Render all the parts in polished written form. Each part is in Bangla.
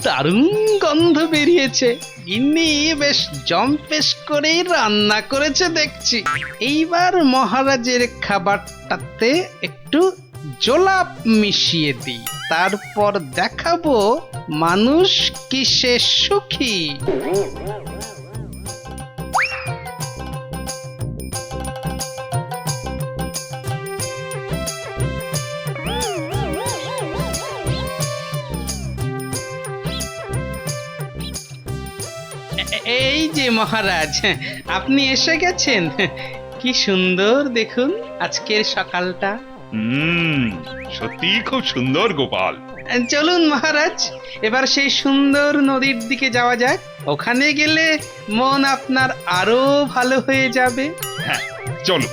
দারুণ গন্ধ বেরিয়েছে। গিন্নি বেশ জম্পেশ করে রান্না করেছে দেখছি। এইবার মহারাজের খাবারটাতে একটু জোলাপ মিশিয়ে দিই, তারপর দেখাবো মানুষ কিসে সুখী। এই যে মহারাজ, আপনি এসে গেছেন। কি সুন্দর দেখুন আজকের সকালটা। সত্যি খুব সুন্দর গোপাল। চলুন মহারাজ, এবার সেই সুন্দর নদীর দিকে যাওয়া যাক। ওখানে গেলে মন আপনার আরো ভালো হয়ে যাবে। হ্যাঁ, চলো।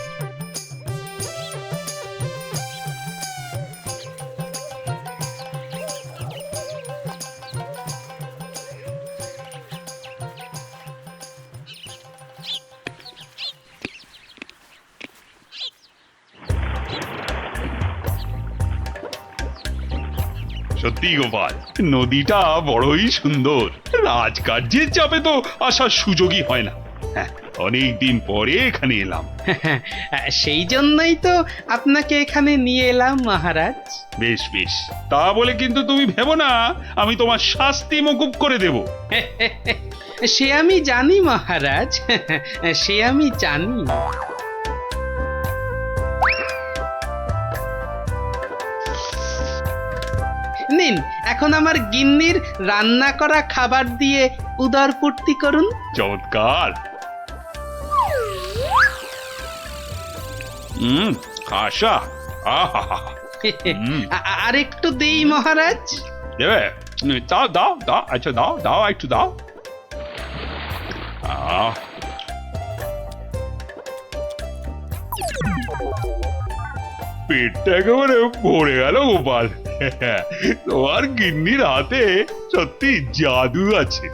সত্যি গোপাল, নদীটা বড়ই সুন্দর। রাজকার্যের চাপে তো আসার সুযোগই হয় না। হ্যাঁ, অনেকদিন পরে এখানে এলাম। সেই জন্যই তো আপনাকে এখানে নিয়ে এলাম মহারাজ। বেশ বেশ, তা বলে কিন্তু তুমি ভেবো না আমি তোমার শাস্তি মকুব করে দেব। সে আমি জানি মহারাজ, সে আমি জানি। নিন, এখন আমার গিন্নির রান্না করা খাবার দিয়ে উদর পূর্তি করুন। চমৎকার। আশা, আহা, আর একটু দেই মহারাজ। দেবে? দাও দাও দাও, আচ্ছা দাও দাও, একটু দাও। পেটটা একেবারে ভরে গেল গোপাল। তোমার গিন্নির হাতে সত্যি জাদু আছে।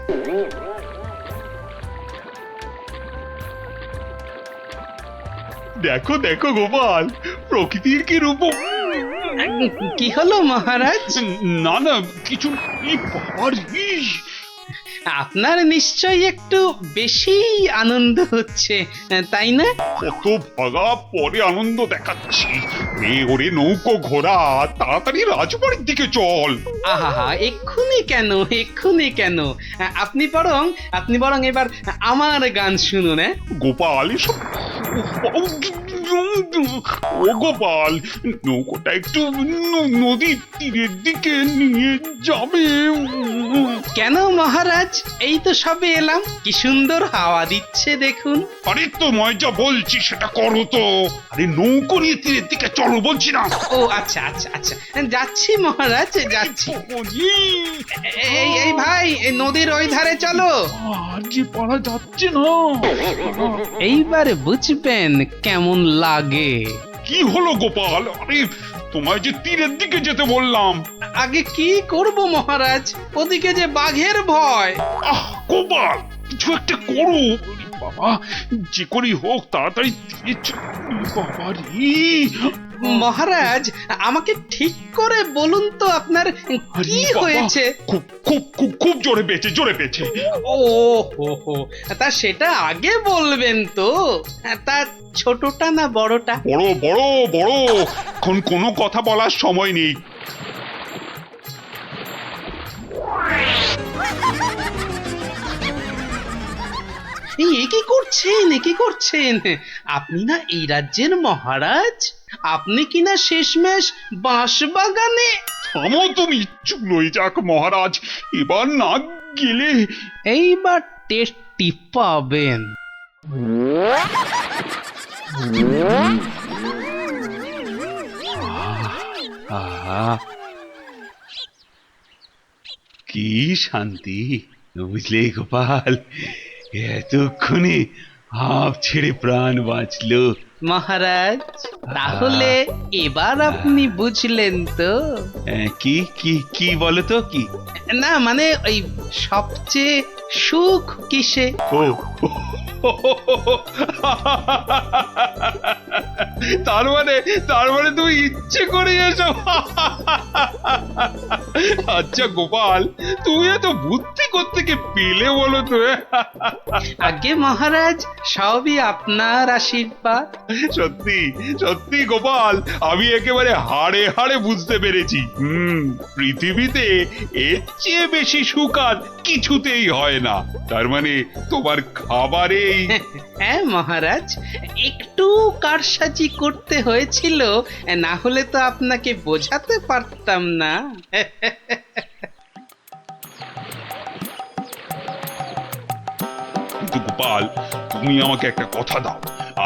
দেখো দেখো গোপাল, প্রকৃতির কি রূপ। কি হলো মহারাজ? না না, কিছু। বাবার, আপনার নিশ্চয়ই একটু বেশি আনন্দ হচ্ছে, তাই না? কত ভাগা পরে আনন্দ দেখাচ্ছি। ওরে নৌকো ঘোড়া, তাড়াতাড়ি রাজবাড়ির দিকে চল। আহা, এক্ষুনি কেন, এক্ষুনি কেন? আপনি বরং এবার আমার গান শুনুন। গোপাল, এসব ও গোপাল, নৌকোটা একটু নদীর তীরের দিকে নিয়ে যাবে। কেন মহারাজ, এই তো সবে এলাম, কি সুন্দর হাওয়া দিচ্ছে দেখুন। আরে তোমায় যা বলছি সেটা করো তো। আরে নৌকো নিয়ে তীরের দিকে চলো বলছি না। ও আচ্ছা আচ্ছা আচ্ছা, যাচ্ছি মহারাজ, যাচ্ছি। এই ভাই, এই নদীর ওই ধারে চলো। যে পারা যাচ্ছে না। এইবারে বুঝবেন কেমন লাগে। কি হলো গোপাল? আরে তোমায় যে তীরের দিকে যেতে বললাম। আগে কি করব মহারাজ, ওদিকে যে বাঘের ভয়। আহ গোপাল, কিছু একটা করো। বাবা, যে করেই হোক তাড়াতাড়ি বাবা রে। মহারাজ, আমাকে ঠিক করে বলুন তো আপনার কি হয়েছে? খুব খুব খুব খুব জোরে পেয়েছে, জোরে পেয়েছে। ও হো হো, তা সেটা আগে বলবেন তো। তা ছোটটা না বড়টা? বড় বড় বড়, এখন কোনো কথা বলার সময় নেই। কি করছেন? আপনি না এই রাজ্যের মহারাজ? আপনি কি না শেষমেশ বাঁশ বাগানে? থামো তুমি, চুলোই যাক মহারাজ। এবার না গেলে এইবার টেস্টি পাবেন। কি শান্তি, বুঝলে গোপাল? এতক্ষণে হাঁপ ছেড়ে প্রাণ বাঁচলো। মহারাজ, তাহলে এবার আপনি বুঝলেন তো? কি কি কি বলো তো? কি না মানে ওই সবচেয়ে সুখ কিসে? ও তার মানে তুমি ইচ্ছে করে এসব। আচ্ছা গোপাল, তুমি এত বুদ্ধি কোত্থেকে পেলে বলো তো? আগে মহারাজ, সবই আপনার আশীর্বাদ। সত্যি সত্যি গোপাল, আমি একেবারে হাড়ে হাড়ে বুঝতে পেরেছি। পৃথিবীতে এর চেয়ে বেশি সুখ আর কিছুতেই হয় না। তার মানে তোমার খাবারেই। হ্যাঁ মহারাজ, একটু কারসাজি করতে হয়েছিল, না হলে তো আপনাকে বোঝাতে পারতাম না। কিন্তু গোপাল, তুমি আমাকে একটা কথা দাও,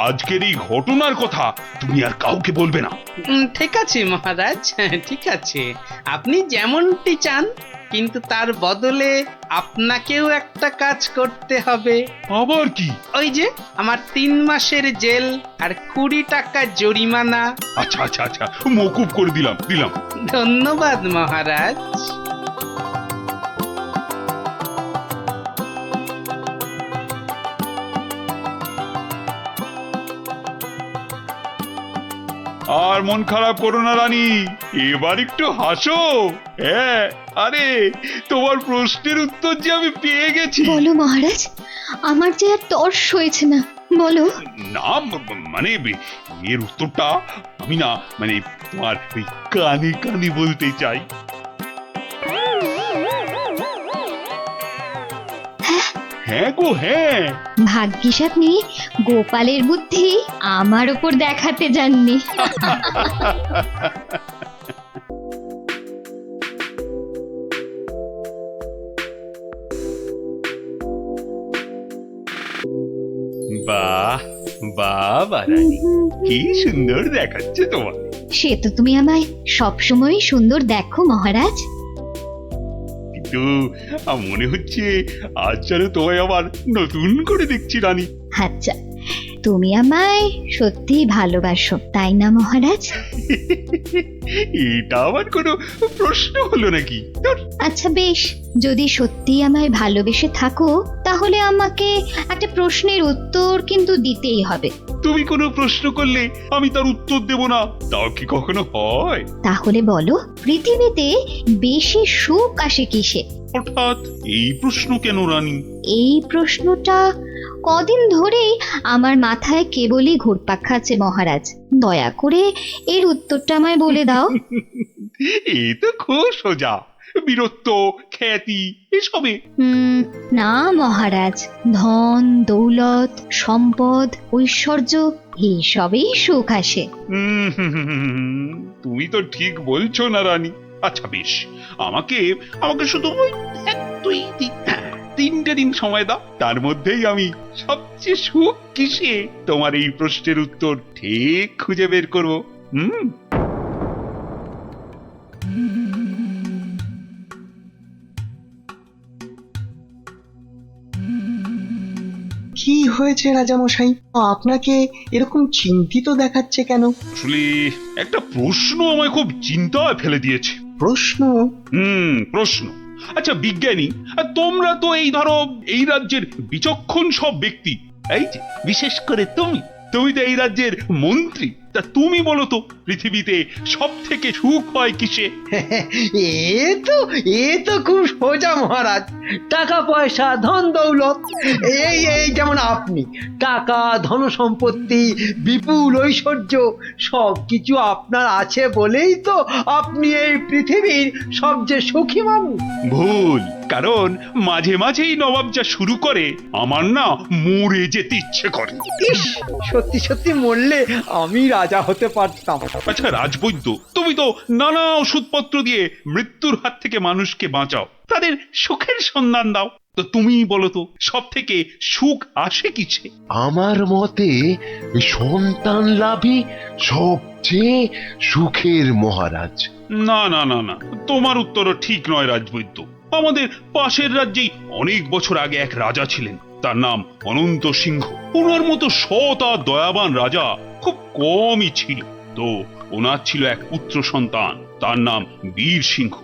আজকের এই ঘটনার কথা তুমি আর কাউকে বলবে না। ঠিক আছে মহারাজ, ঠিক আছে, আপনি যেমনটি চান, কিন্তু তার বদলে আপনাকেও একটা কাজ করতে হবে। আবার কি? ওই যে আমার 3 মাসের জেল আর 20 টাকা জরিমানা। আচ্ছা আচ্ছা আচ্ছা, মকুব করে দিলাম। ধন্যবাদ মহারাজ। আর মন খারাপ করো না রানী, এবার একটু হাসো। হ্যাঁ, আরে তোমার প্রশ্নের উত্তর যে আমি পেয়ে গেছি। বলো মহারাজ, আমার যে আর তর্স হয়েছে না, বলো। না মানে এর উত্তরটা আমি না মানে তোমার ওই কানে কানে বলতে চাই। হ্যাঁ গো হ্যাঁ। ভাগ্যিস আপনি গোপালের বুদ্ধি আমার ওপর দেখাতে যাননি। বাহ বাহ রানী, কি সুন্দর দেখাচ্ছে তোমার। সে তো তুমি আমায় সবসময় সুন্দর দেখো মহারাজ। কিন্তু মনে হচ্ছে আজ যেন তোমায় আবার নতুন করে দেখছি রানী। আচ্ছা, তুমি আমায় সত্যি ভালোবাসো তাই না মহারাজ? এটা আবার কোনো প্রশ্ন হলো নাকি? আচ্ছা বেশ, যদি সত্যি আমায় ভালোবেসে থাকো তাহলে আমাকে একটা প্রশ্নের উত্তর কিন্তু দিতেই হবে। তুমি কোনো প্রশ্ন করলে আমি তার উত্তর দেব না, তাও কি কখনো হয়? তাহলে বলো, পৃথিবীতে বেশি সুখ আসে কিসে? হঠাৎ এই প্রশ্ন কেন রানী? এই প্রশ্নটা কদিন ধরেই আমার মাথায় কেবলই ঘুরপাক খাচ্ছে মহারাজ। দয়া করে এর উত্তরটা আমায় বলে দাও। এই তো খুব সোজা, বীরত্ব, খ্যাতি এসবে। না মহারাজ, ধন দৌলত সম্পদ ঐশ্বর্য এইসবেই সুখ আসে। তুমি তো ঠিক বলছো না রানী। আচ্ছা বেশ, আমাকে আমাকে শুধু ওই 3টে দিন সময় দাও, তার মধ্যেই আমি সবচেয়ে সুখ কিসে তোমার এই প্রশ্নের উত্তর ঠিক খুঁজে বের করবো। কি হয়েছে রাজামশাই, আপনাকে এরকম চিন্তিত দেখাচ্ছে কেন? আসলে একটা প্রশ্ন আমায় খুব চিন্তায় ফেলে দিয়েছে। প্রশ্ন? প্রশ্ন। আচ্ছা বিজ্ঞানী, তোমরা তো এই ধরো এই রাজ্যের বিচক্ষণ সব ব্যক্তি, এই যে বিশেষ করে তুমি তো এই রাজ্যের মন্ত্রী, তা তুমি বলো তো পৃথিবীতে সব থেকে সুখ হয় কিসে? এ তো খুব সোজা মহারাজ, টাকা পয়সা ধন দৌলত। এই যেমন আপনি, টাকা ধন সম্পত্তি বিপুল ঐশ্বর্য সবকিছু আপনার আছে বলেই তো আপনি এই পৃথিবীর সবচেয়ে সুখী মানুষ। ভুল, কারণ মাঝে মাঝেই নবাব যা শুরু করে আমার না মরে যেতে ইচ্ছে করে। ইস, সত্যি সত্যি মরলে আমি রাজা হতে পারতাম। আচ্ছা রাজবৈদ্য, তুমি তো নানা ওষুধপত্র দিয়ে মৃত্যুর হাত থেকে মানুষকে বাঁচাও, তাদের সুখের সন্ধান দাও, তো তুমি বলো তো সব থেকে সুখ আসে কিসে? আমার মতে সন্তান লাভই সবচেয়ে সুখের মহারাজ। না না না না, তোমার উত্তরও ঠিক নয় রাজবৈদ্য। আমাদের পাশের রাজ্যেই অনেক বছর আগে এক রাজা ছিলেন, তার নাম অনন্ত সিংহ। ওনার মতো সৎ আর দয়াবান রাজা খুব কমই ছিল। তো ওনার ছিল এক পুত্র সন্তান, তার নাম বীর সিংহ।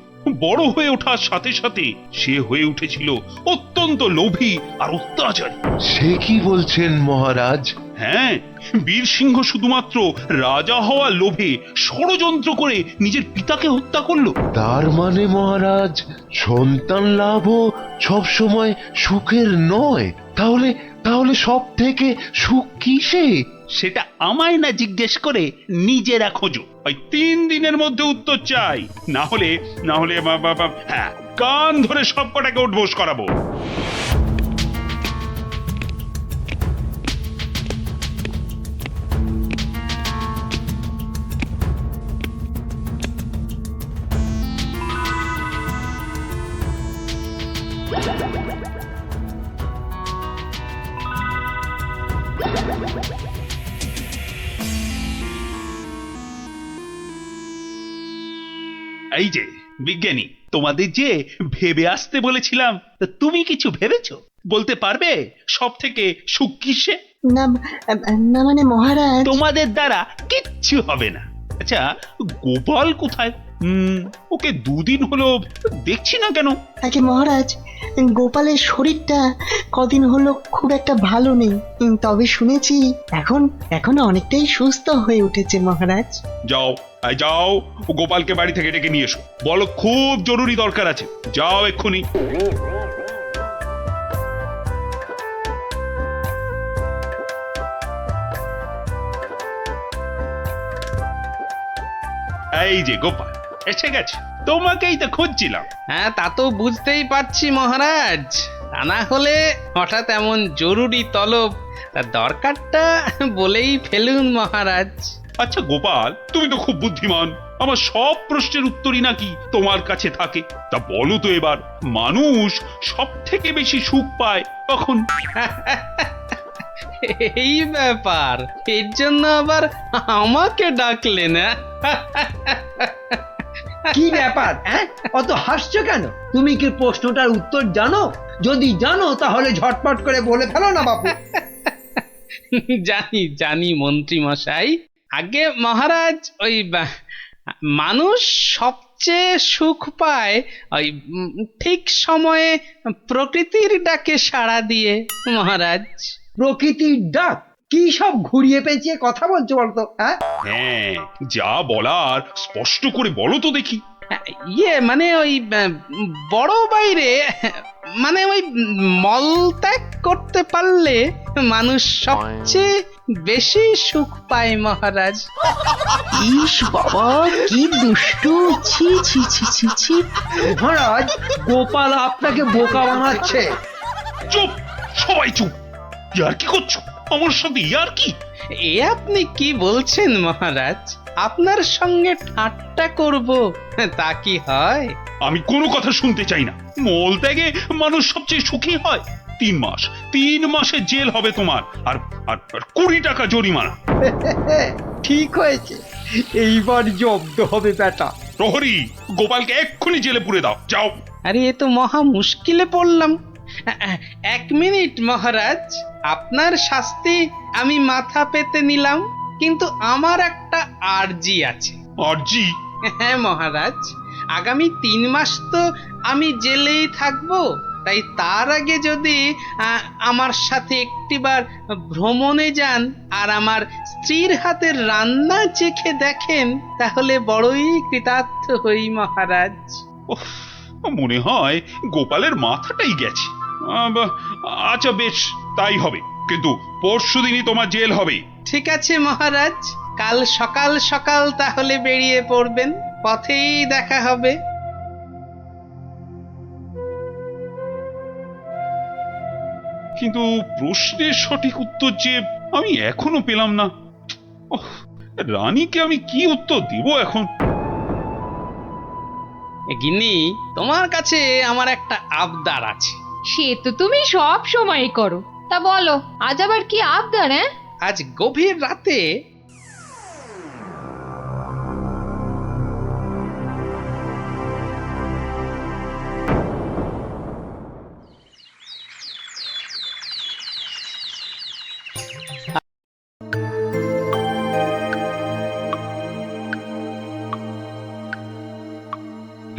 বড় হয়ে ওঠার সাথে সাথে সে হয়ে উঠেছিল অত্যন্ত লোভী আর অত্যাচারী। সে কি বলছেন মহারাজ? হ্যাঁ, বীরসিংহ শুধুমাত্র রাজা হওয়ার লোভে ষড়যন্ত্র করে নিজের পিতাকে হত্যা করলো। তার মানে মহারাজ, সন্তান লাভও সব সময় সুখের নয়। তাহলে তাহলে সব থেকে সুখ কিসে? সেটা আমায় না জিজ্ঞেস করে নিজেরা খোঁজো। ওই 3 দিনের মধ্যে উত্তর চাই, না হলে হ্যাঁ, কান ধরে সব কটাকে উঠবোস করাবো। এই যে বিজ্ঞানী, তোমাদের যে ভেবে আসতে বলেছিলাম, তা তুমি কিছু ভেবেছো? বলতে পারবে সব থেকে সুখ কিসে? না না মানে মহারাজ, তোমাদের দ্বারা কিচ্ছু হবে না। আচ্ছা, গোপাল কোথায়? ওকে 2 দিন হলো দেখছি না কেন? আগে মহারাজ, গোপালের শরীরটা কদিন হলো খুব একটা ভালো নেই। তবে শুনেছি এখন অনেকটাই সুস্থ হয়ে উঠেছে মহারাজ। যাও, যাও, গোপালকে বাড়ি থেকে ডেকে নিয়ে এসো। বলো খুব জরুরি দরকার আছে। যাও এক্ষুনি। এই যে গোপাল এসে গেছে, তোমাকেই তো খুঁজছিলাম। হ্যাঁ, তা তো বুঝতেই পারছি মহারাজ। তা না হলে হঠাৎ এমন জরুরি তলব, তা দরকারটা বলেই ফেলুন মহারাজ। আচ্ছা গোপাল, তুমি তো খুব বুদ্ধিমান, আমার সব প্রশ্নের উত্তরই নাকি তোমার কাছে থাকে। তা বলো তো এবার, মানুষ সব থেকে বেশি সুখ পায় কখন? এই ব্যাপার, এর জন্য আবার আমাকে ডাকলে না? কি ব্যাপার? হ্যাঁ, অত হাসছো কেন? তুমি কি প্রশ্নটার উত্তর জানো? যদি জানো তাহলে ঝটপট করে বলে ফেলো না বাপু। জানি জানি মন্ত্রী মশাই। আগে মহারাজ, ওই মানুষ সবচেয়ে সুখ পায় ওই ঠিক সময়ে প্রকৃতির ডাকে সাড়া দিয়ে মহারাজ। প্রকৃতির ডাক? কি সব ঘুরিয়ে পেঁচিয়ে কথা বলছো বলতো? হ্যাঁ, হ্যাঁ, যা বলার স্পষ্ট করে বলো তো দেখি। ইয়ে মানে ওই বড় বাইরে, মানে ওই মলত্যাগ করতে পারলে মানুষ সবচেয়ে বেশি সুখ পায় মহারাজ। ইস বাবা, কি দুষ্টু! ছি ছি ছি ছি ছি! মহারাজ, গোপাল আপনাকে বোকা বানাচ্ছে। চুপ, সবাই চুপ। ইয়ার কি করছো আমার সাথে? ইয়ার কি? এ আপনি কি বলছেন মহারাজ? আপনার সঙ্গে ঠাট্টা করব তা কি হয়? আমি কোনো কথা শুনতে চাই না। মলত্যাগে মানুষ সবচেয়ে সুখী হয়। 3 মাসের জেল হবে তোমার, আর আর 20 টাকা জরিমানা। ঠিক হয়েছে, এইবার জব্দ হবে বেটা। প্রহরী, গোপালকে এক্ষুনি জেলে পুরে দাও, যাও। আরে এ তো মহা মুশকিলে পড়লাম। 1 মিনিট মহারাজ, আপনার শাস্তি আমি মাথা পেতে নিলাম, কিন্তু আমার একটা আর্জি আছে। আরজি? হ্যাঁ মহারাজ, আগামী 3 মাস তো আমি জেলেই থাকবো। তাই তার আগে যদি আমার সাথে একটিবার ভ্রমণে যান আর আমার স্ত্রীর হাতের রান্না চেখে দেখেন, তাহলে বড়ই কৃতার্থ হই মহারাজ। উফ, মনে হয় গোপালের মাথাটাই গেছে। আচ্ছা বেশ, তাই হবে, কিন্তু পরশুদিনই তোমার জেল হবে। ঠিক আছে মহারাজ, কাল সকাল সকাল তাহলে বেরিয়ে পড়বেন, পথেই দেখা হবে। কিন্তু প্রশ্নের সঠিক উত্তর যে আমি এখনো পেলাম না। ওহ, রানীকে আমি কি উত্তর দিব এখন? গিন্নি, তোমার কাছে আমার একটা আবদার আছে। সে তো তুমি সব সময় করো। তা বলো, আজ আবার কি আবদার? হ্যাঁ, আজ গভীর রাতে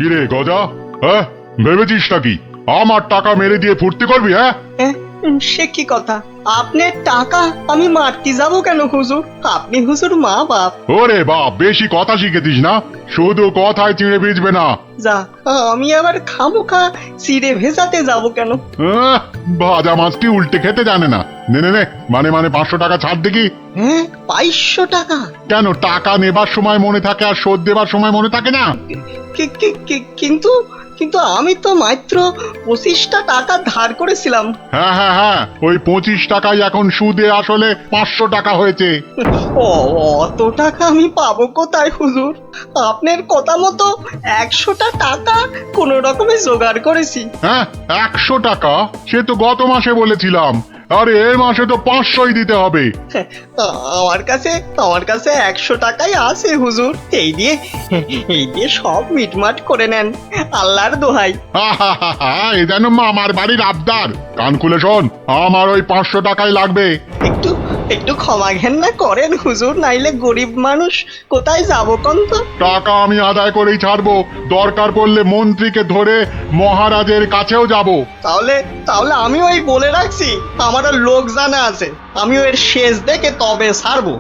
কিরে গজা, হ্যাঁ ভেবেছিস নাকি আমার টাকা মেরে দিয়ে ফুর্তি করবি? হ্যাঁ সে কি কথা? আপনার টাকা আমি মারতে যাবো কেন হুজুর? আপনি হুজুর মা বাপ। ওরে বাপ, বেশি কথা শিখেছিস না, শুধু কথায় চিড়ে ভিজবে না। যা, আমি আবার খামোখা চিড়ে ভেজাতে যাব কেন? ভাজা মাছ কি উল্টে খেতে জানে না? নে নে নে, মানে 500 টাকা ছাড় দেখি। হ্যাঁ, 500 টাকা? কেন, টাকা নেবার সময় মনে থাকে আর শোধ দেবার সময় মনে থাকে না? কিন্তু কিন্তু আমি তো মাত্র 25টা টাকা ধার করেছিলাম। হ্যাঁ হ্যাঁ হ্যাঁ, ওই 25 টাকাই এখন সুদে আসলে 500 টাকা হয়েছে। অত টাকা আমি পাবো কোথায় হুজুর? আপনার কথা মতো 100টা টাকা কোনো রকমে জোগাড় করেছি। হ্যাঁ, 100 টাকা? সে তো গত মাসে বলেছিলাম, আরে এ মাসে তো 500ই দিতে হবে। আমার কাছে 100 টাকাই আছে হুজুর। এই দিয়ে সব মিটমাট করে নেন, আল্লাহর দোহাই। এ যেন মামার বাড়ির আবদার। কান খুলে শোন, আমার ওই 500 টাকাই লাগবে। একটু ক্ষমা ঘেন্না করেন হুজুর, নাইলে গরিব মানুষ কোথায় যাবো কোন তো? টাকা আমি আদায় করেই ছাড়বো, দরকার পড়লে মন্ত্রীকে ধরে মহারাজের কাছেও যাব। তাহলে আমি ওই বলে রাখছি, আমারও লোক জানা আছে, আমি ওর শেষ দেখে তবে ছাড়বো।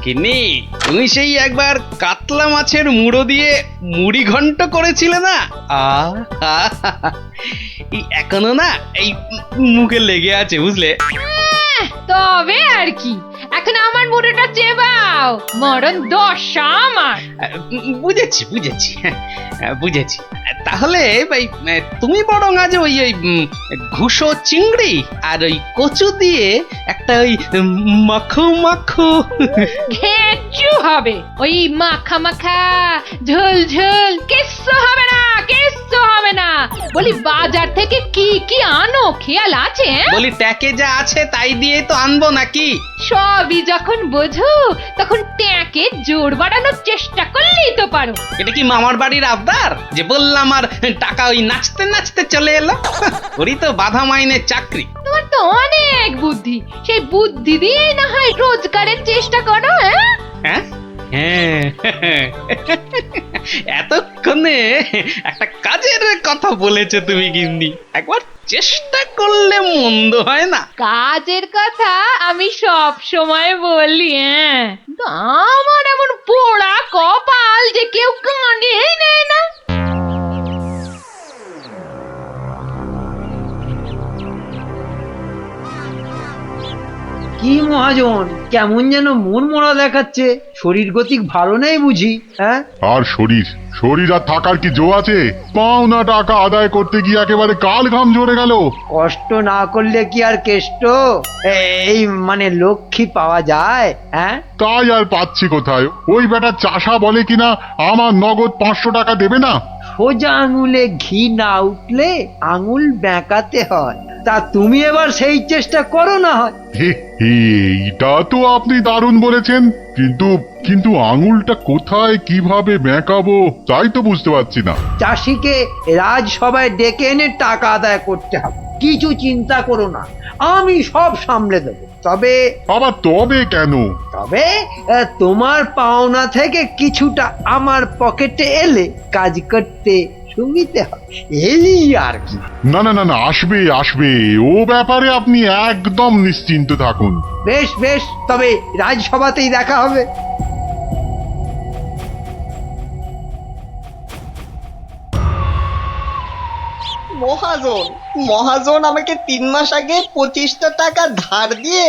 গিন্নি, তুমি সেই একবার কাতলা মাছের মুড়ো দিয়ে মুড়ি ঘন্ট করেছিলে না? এই এখনো না এই মুখে লেগে আছে, বুঝলে? তবে আর কি, এখন আমার মুড়োটা চেবাও, মরণ দশা আমার। বুঝেছি বুঝেছি। তাহলে ভাই তুমি বরং আজ ওই ঘুষো চিংড়ি আর ওই কচু দিয়ে একটা ওই মাখো মাখো ঘেঁচু হবে, ওই মাখা মাখা ঝোল ঝোল, কিচ্ছু হবে না। বলি বাজার থেকে কি কি আনো খেয়াল আছে? বলি ট্যাকে যা আছে তাই দিয়ে তো আনবো নাকি? সবই যখন বোঝো তখন ট্যাকে জোর বাড়ানোর চেষ্টা করলেই তো পারো। এটা কি মামার বাড়ির আবদার যে বললাম আর টাকা ওই নাচতে নাচতে চলে এলো? ওরই তো বাধা মাইনের চাকরি। তোমার তো অনেক বুদ্ধি, সেই বুদ্ধি দিয়েই না হয় রোজগারের চেষ্টা করো। হ্যাঁ, এতক্ষণে একটা কাজের কথা বলেছে তুমি গিন্নি, একবার চেষ্টা করলে মন্দ হয় না। কাজের কথা আমি সব সময় বলি, কিন্তু আমার এমন পোড়া কপাল যে কেউ কানেই নেয় না। কি মহাজন, কেমন যেন মন মরা দেখাচ্ছে, শরীর গতিক ভালো নেই বুঝি? হ্যাঁ, আর শরীর আর থাকার কি জো আছে? পাওনা টাকা আদায় করতে গিয়ে একেবারে কাল ঘাম ঝরে গেল। কষ্ট না করলে কি আর কেষ্ট এই মানে লক্ষ্মী পাওয়া যায়? হ্যাঁ, তাই আর পাচ্ছি কোথায়? ওই বেটা চাষা বলে কিনা আমার নগদ 500 টাকা দেবে না। সোজা আঙুলে ঘি না উঠলে আঙুল বেঁকাতে হয়। তা তুমি এবার সেই চেষ্টা করো না হয়। এইটা তো আপনি দারুণ বলেছেন, কিন্তু আঙুলটা কোথায় কিভাবে বেঁকাবো তাই তো বুঝতে পারছি না। চাষিকে রাজসভায় ডেকে এনে টাকা আদায় করতে হবে, কিছু চিন্তা করো না, আমি সব সামলে দেবো। তবে কেন? তবে তোমার পাওনা থেকে কিছুটা আমার পকেটে এলে কাজ করতে সুবিধে হবে, এই আর কি। না, আসবে, ও ব্যাপারে আপনি একদম নিশ্চিন্ত থাকুন। বেশ, তবে রাজসভাতেই দেখা হবে। মহাজন আমাকে 3 মাস আগে 25টা টাকা ধার দিয়ে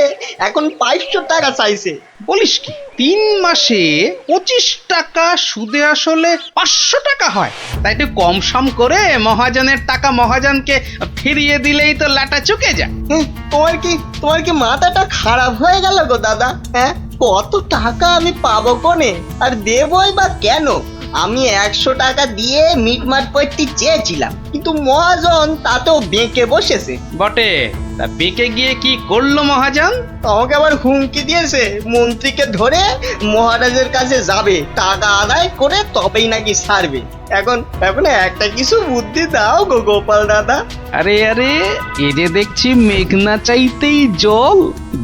এখন 500 টাকা চাইছে। বলিস কি, 3 মাসে 25 টাকা সুদে আসলে 500 টাকা হয়? তাই একটু কম সম করে মহাজনের টাকা মহাজনকে ফিরিয়ে দিলেই তো লাটা চুকে যায়। তোমার কি মাথাটা খারাপ হয়ে গেল গো দাদা? হ্যাঁ, কত টাকা আমি পাবো কোনে, আর দেবই বা কেন? আমি 100 টাকা দিয়ে মিটমাট করতে চেয়েছিলাম, কিন্তু মহাজন তাতেও বেঁকে বসেছে। বটে, তা বেঁকে গিয়ে কি করলো মহাজন? আমাকে আবার হুমকি দিয়েছে, মন্ত্রীকে ধরে মহারাজের কাছে যাবে, টাকা আদায় করে তবেই নাকি ছাড়বে। এখন এখন একটা কিছু বুদ্ধি দাও গো গোপাল দাদা। আরে আরে, এ যে দেখছি মেঘনা চাইতেই জল।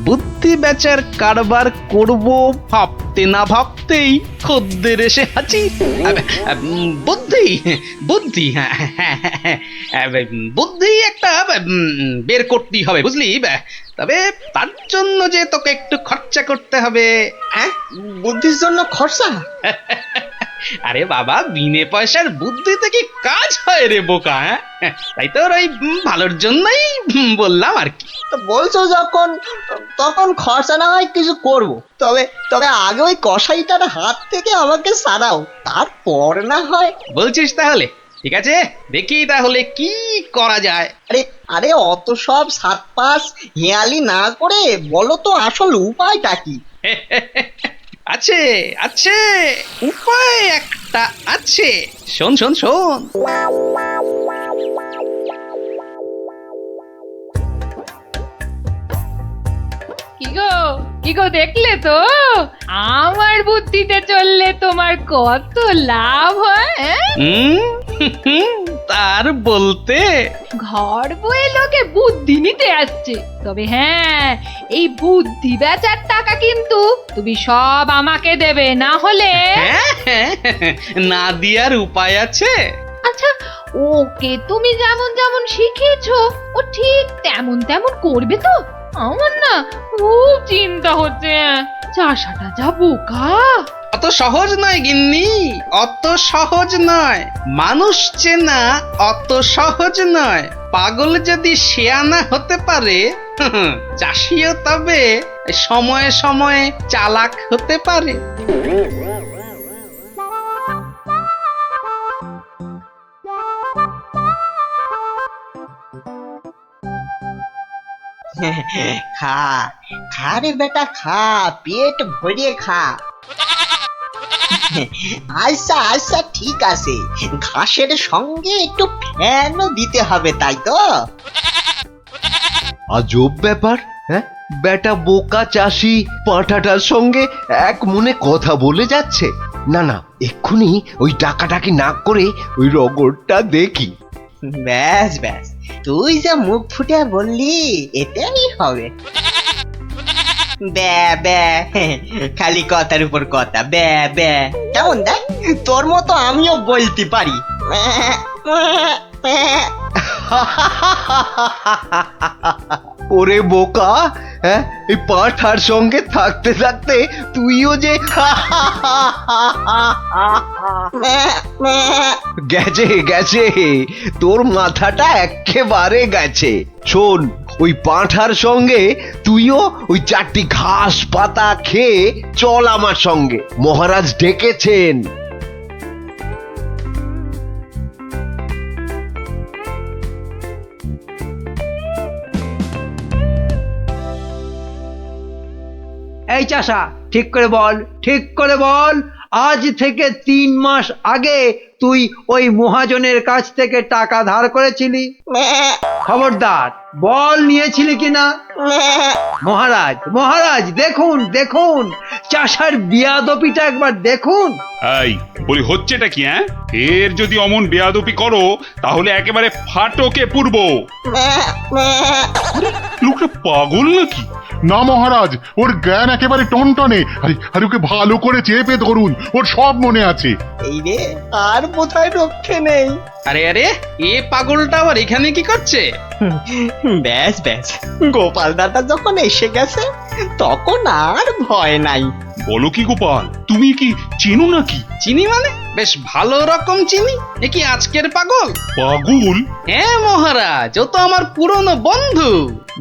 বুদ্ধি বেচার কারবার করব ভাবতে না ভাবতেই খদ্দের এসে হাজির। বুদ্ধি বুদ্ধি, হ্যাঁ হ্যাঁ, হ্যাঁ, হ্যাঁ, বুদ্ধি একটা বের করতেই হবে বুঝলি। তবে তার জন্য যে তোকে একটু খরচা করতে হবে। হ্যাঁ, বুদ্ধির জন্য খরচা? আরে বাবা, বিনে পয়সার বুদ্ধিতে কি কাজ হয় রে বোকা? তাই তো ওই ভালোর জন্যই বললাম আর কি। তো বলছো যখন, তখন খরচা না হয় কিছু করব। তবে তবে আগে ওই কসাইটার হাত থেকে আমাকে সারাও, তারপর না হয়। বলছিস তাহলে? ঠিক আছে, দেখি তাহলে কি করা যায়। আরে আরে, অত সব সাত পাঁচ হেয়ালি না করে বলো তো আসল উপায়টা কি? আছে আছে, উপায় একটা আছে। শোন শোন শোন। কি গো দেখলে তো আমার বুদ্ধিতে চললে তোমার কত লাভ হয়? তার বলতে ঘর বয়ে লোকে বুদ্ধি নিতে আসছে, তবে হ্যাঁ, এই বুদ্ধি বেচার টাকা কিন্তু তুমি সব আমাকে দেবে, না হলে না দিয়ার উপায় আছে। আচ্ছা, ওকে তুমি যেমন যেমন শিখিয়েছো ও ঠিক তেমন তেমন করবে তো? আমার না খুব চিন্তা হচ্ছে, চাষাটা যা বোকা। অত সহজ নয় গিন্নি, অত সহজ নয়। মানুষ চেনা অত সহজ নয়। পাগল যদি শেয়ানা হতে পারে, চাষিও তবে সময়ে সময়ে চালাক হতে পারে। খা খা রে বেটা, খা, পেট ভরিয়ে খা। আচ্ছা আচ্ছা, ঠিক আছে, ঘাসের সঙ্গে একটু ফ্যানও দিতে হবে, তাই তো? আজব ব্যাপার, হ্যাঁ? বেটা বোকা চাষি পাঁঠাটার সঙ্গে এক মনে কথা বলে যাচ্ছে। না না, এক্ষুনি ওই টাকাটাকি না করে ওই রগরটা দেখি। ব্যাস ব্যাস, তুই যা মুখ ফুটে বললি এটাই হবে। ব্যা ব্যা, খালি কথার উপর কথা, ব্যা ব্যা। কেমন দেখ, তোর মতো আমিও বলতে পারি। ওরে বোকা, হ্যাঁ, এই পাঁঠার সঙ্গে থাকতে থাকতে তুইও যে গেছে গেছে, তোর মাথাটা একেবারে গেছে। শোন, ওই পাঁঠার সঙ্গে তুইও ওই 4টি ঘাস পাতা খেয়ে চল আমার সঙ্গে, মহারাজ ডেকেছেন। এই চাষা, ঠিক করে বল, ঠিক করে বল, আজ থেকে 3 মাস আগে তুই ওই মহাজনের কাছ থেকে টাকা ধার করেছিলি? খবরদার বল, নিয়েছিলি কিনা? মহারাজ মহারাজ, দেখুন দেখুন, চাষার বিয়াদপিটা একবার দেখুন। এই বলি, হচ্ছেটা কি? হ্যাঁ, এর যদি অমন বেয়াদপি করো তাহলে একেবারে ফাটকে পুরব। লোকটা পাগল নাকি? না মহারাজ, ওর জ্ঞান একেবারে টনটনে। আরে আরে, ওকে ভালো করে চেপে ধরুন, ওর সব মনে আছে। এই রে, আর বোধহয় রক্ষে নেই। আরে আরে, এ পাগলটা আবার এখানে কি করছে? ব্যাস ব্যাস, গোপাল দাদা যখন এসে গেছে তখন আর ভয় নাই। বলো কি গোপাল, তুমি কি চেনো নাকি? চিনি মানে? বেশ ভালো রকম চিনি। এ কি আজকের পাগল? পাগল? হ্যাঁ মহারাজ, ও তো আমার পুরনো বন্ধু।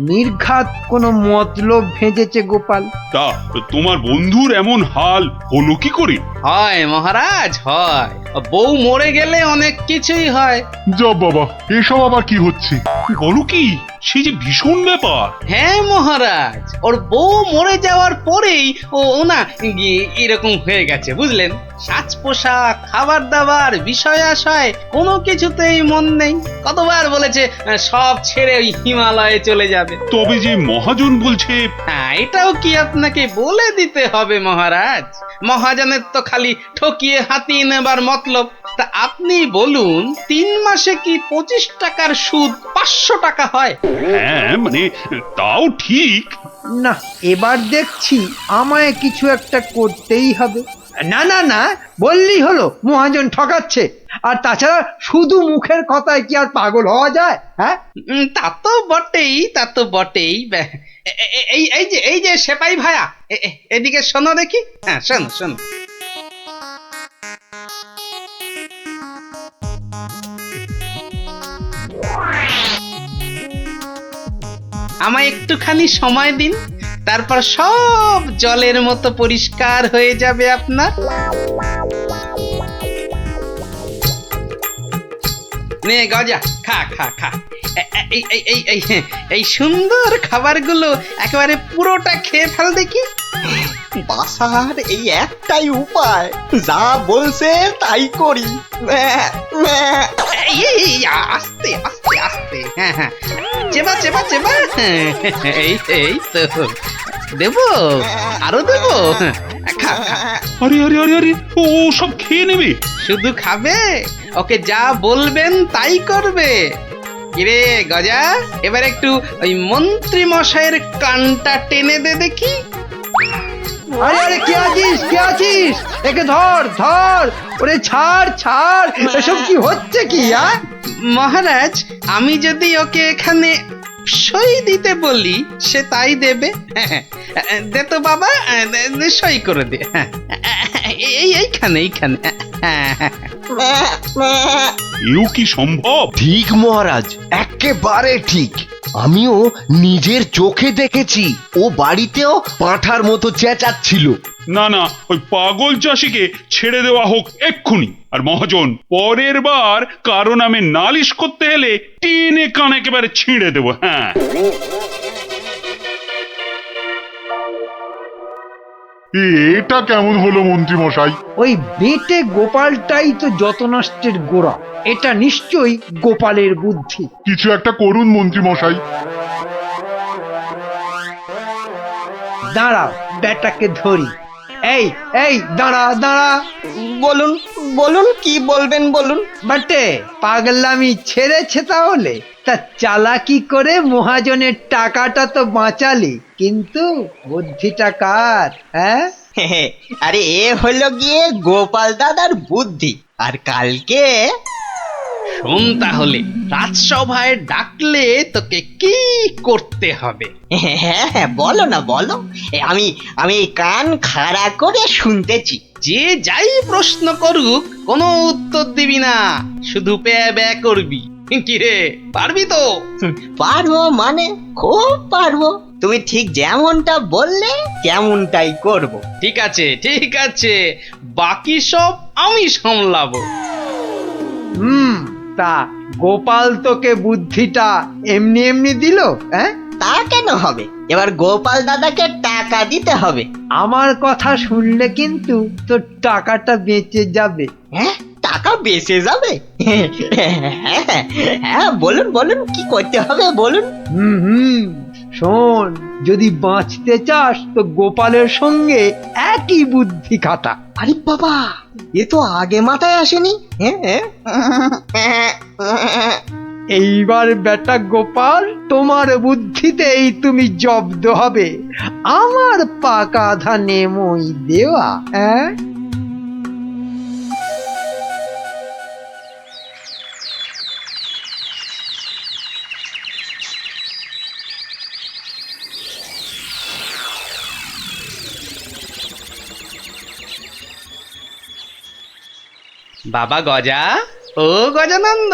নির্ঘাত কোনো মতলব ভেজেছে গোপাল। তা তোমার বন্ধুর এমন হাল হলো কি করে? হয় মহারাজ, হয়। বউ মরে গেলে অনেক কিছুই হয়। যা বাবা, এসব আবার কি হচ্ছে? বলো কি, সে যে ভীষণ ব্যাপার। হ্যাঁ মহারাজ, ওর বউ মরে যাওয়ার পরেই ও না এরকম হয়ে গেছে, বুঝলেন? সাজ পোশাক, খাবার দাবার, বিষয় আশয় কোনো কিছুতেই মন নেই। কতবার বলেছে সব ছেড়ে ওই হিমালয়ে চলে যাবে। তবে যে মহাজন বলছে। হ্যাঁ, এটাও কি আপনাকে বলে দিতে হবে মহারাজ? মহাজনের তো খালি ঠকিয়ে হাতিয়ে নেবার মতলব। তা আপনি বলুন 3 মাসে কি 25 টাকার সুদ 500 টাকা হয়? হ্যাঁ মানে তাও ঠিক। না, এবার দেখছি আমায় কিছু একটা করতেই হবে। না না না, বললেই হলো মহাজন ঠকাচ্ছে। আর তাছাড়া শুধু মুখের কথায় কি আর পাগল হওয়া যায়? হ্যাঁ, তা তো বটেই, তা তো বটেই। এই যে সেপাই ভায়া, এদিকে শোনো দেখি। হ্যাঁ, শোনো শোনো। আমায় একটুখানি সময় দিন, তারপর সব জলের মতো পরিষ্কার হয়ে যাবে আপনার। নে গজা, খা খা খা। এই সুন্দর খাবারগুলো একেবারে পুরোটা খেয়ে ফেল দেখি। বাসার এই একটাই উপায়, যা বলছে তাই করি। আস্তে আস্তে আস্তে। হ্যাঁ হ্যাঁ, চেবা চেবা চেবা। এই তো দেবো, আরো দেবো। খা খা। আরে আরে আরে আরে, ও সব খেয়ে নেবে? শুধু খাবে, ওকে যা বলবেন তাই করবে। কিরে গজা, এবার একটু ওই মন্ত্রী মশাইয়ের কানটা টেনে দে দেখি। আরে আরে, কে আছিস কে আছিস? একে ধর ধর, ওরে ছাড় ছাড়, এসব কি হচ্ছে কি? মহারাজ, আমি যদি ওকে এখানে সই দিতে বলি সে তাই দেবে। দে তো বাবা, সই করে দে। এইখানে এইখানে। এও কি সম্ভব? ঠিক মহারাজ, একেবারে ঠিক। আমিও নিজের চোখে দেখেছি, ও বাড়িতেও পাঁঠার মতো চেঁচাচ্ছিল। না না, ওই পাগল চাষিকে ছেড়ে দেওয়া হোক এক্ষুনি। আর মহাজন, পরের বার কারো নামে নালিশ করতে এলে টেনে কান একেবারে ছিঁড়ে দেবো। হ্যাঁ, এটা কেমন হলো মন্ত্রী মশাই? ওই বেটে গোপালটাই তো যত নষ্টের গোড়া। এটা নিশ্চয়ই গোপালের বুদ্ধি। কিছু একটা করুন মন্ত্রী মশাই। দাঁড়াও, বেটাকে ধরি। এই এই, দাঁড়া দাঁড়া। বলুন বলুন, কি বলবেন বলুন। বাটে, পাগলামি ছেড়েছে তাহলে? তা চালাকি করে মহাজনের টাকাটা তো বাঁচালি, কিন্তু বুদ্ধিটা কার? হ্যাঁ, আরে এ হলো গিয়ে গোপাল দাদার বুদ্ধি। আর কালকে শোন তাহলে, রাজসভায় ডাকলে তোকে কি করতে হবে? হ্যাঁ, বলো না বলো। আমি আমি কান খাড়া করে শুনতেছি। যে যাই প্রশ্ন করুক কোনো উত্তর দিবি না, শুধু প্যা ব্যা করবি। কিরে, পারবি তো? পারবো মানে খুব পারবো। তুমি ঠিক যেমনটা বললে তেমনটাই করব। ঠিক আছে ঠিক আছে, বাকি সব আমি সামলাবো। তা গোপাল তোকে বুদ্ধিটা এমনি এমনি দিল? হ্যাঁ, তা কেন হবে? এবার গোপাল দাদাকে টাকা দিতে হবে। আমার কথা শুনলে কিন্তু তোর টাকাটা বেঁচে যাবে। হ্যাঁ, টাকা বেঁচে যাবে? হ্যাঁ, বলুন বলুন, কি করতে হবে বলুন। হুম, শোন, যদি বাঁচতে চাস তো গোপালের সঙ্গে একই বুদ্ধি খাটা। আরে বাবা, এ তো আগে মাথায় আসেনি। এইবার বেটা গোপাল, তোমার বুদ্ধিতেই তুমি জব্দ হবে। আমার পাকা ধানে মই দেওয়া। হ্যাঁ, বাবা গজা, ও গজানন্দ,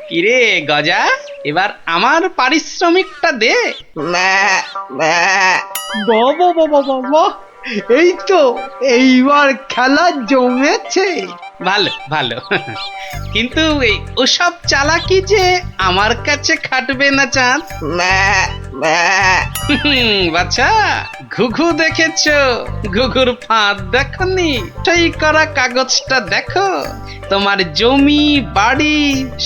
কিরে গজা, এবার আমার পারিশ্রমিকটা দে। বাবা বাবা বাবা, এই তো এইবার খেলা জমেছে। ভালো ভালো, কিন্তু এই ওসব চালাকি যে আমার কাছে খাটবে না চাঁদ। বাচ্চা, ঘুঘু দেখেছো? ঘুঘুর ফাঁদ দেখনি? সই করা কাগজটা দেখো। তোমার জমি বাড়ি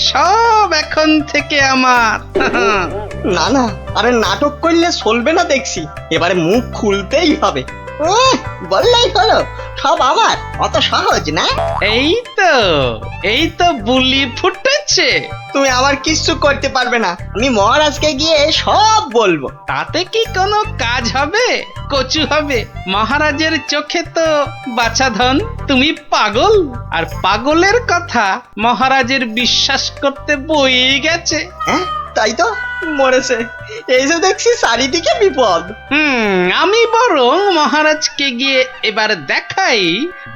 সব এখন থেকে আমার। না না, আরে নাটক করলে চলবে না দেখছি। এবারে মুখ খুলতেই হবে। বললেই হলো সব আমার, অত সহজ না। এই তো বুলি ফুটেছে। তুমি আমার কিচ্ছু করতে পারবে না, আমি মহারাজকে গিয়ে সব বলবো। তাতে কি কোনো কাজ হবে? কচু হবে। মহারাজের চোখে তো বাছাধন তুমি পাগল, আর পাগলের কথা মহারাজের বিশ্বাস করতে বই গেছে। হ্যাঁ তাই তো, মরেছে। এই যে দেখছি চারিদিকে বিপদ। আমি বরং মহারাজকে গিয়ে এবার দেখাই,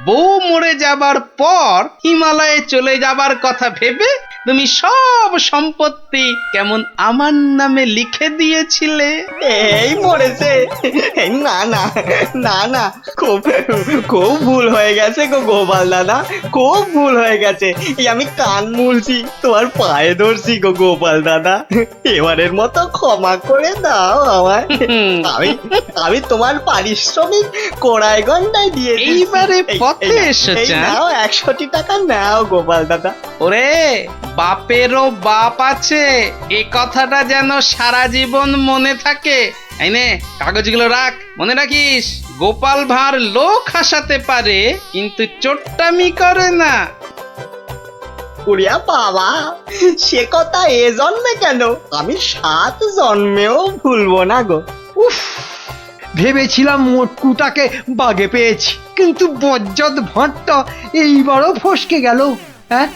বউ মরে যাবার পর হিমালয়ে চলে যাবার কথা ভেবে তুমি সব সম্পত্তি কেমন আমার নামে লিখে দিয়েছিলে। এই মরেছে। না না না না, খুব খুব ভুল হয়ে গেছে গো গোপাল দাদা, খুব ভুল হয়ে গেছে। এই আমি কান মুলছি, তোমার পায়ে ধরছি গো গোপাল দাদা, এবারের মতো ক্ষমা করে দাও আমায়। আমি তোমার পারিশ্রমিক কোড়ায় গন্ডায় দিয়ে দিচ্ছি। এইবারে পথে এসো এই চাঁদ। নাও 100 টাকা নাও গোপাল দাদা। ওরে, বাপেরও বাপ আছে, এ কথাটা যেন সারা জীবন মনে থাকে। এই নে কাগজগুলো রাখ, মনে রাখিস গোপাল ভাঁড় লোক হাসাতে পারে কিন্তু চোট্টামি করে না। উড়িয়া বাবা, সে কথা এ জন্মে কেন, আমি 7 জন্মেও ভুলবো না গো। উফ, ভেবেছিলাম মোটকুটাকে বাগে পেয়েছি, কিন্তু বজ্জত ভাঁটটা এইবারও ফসকে গেল। হ্যাঁ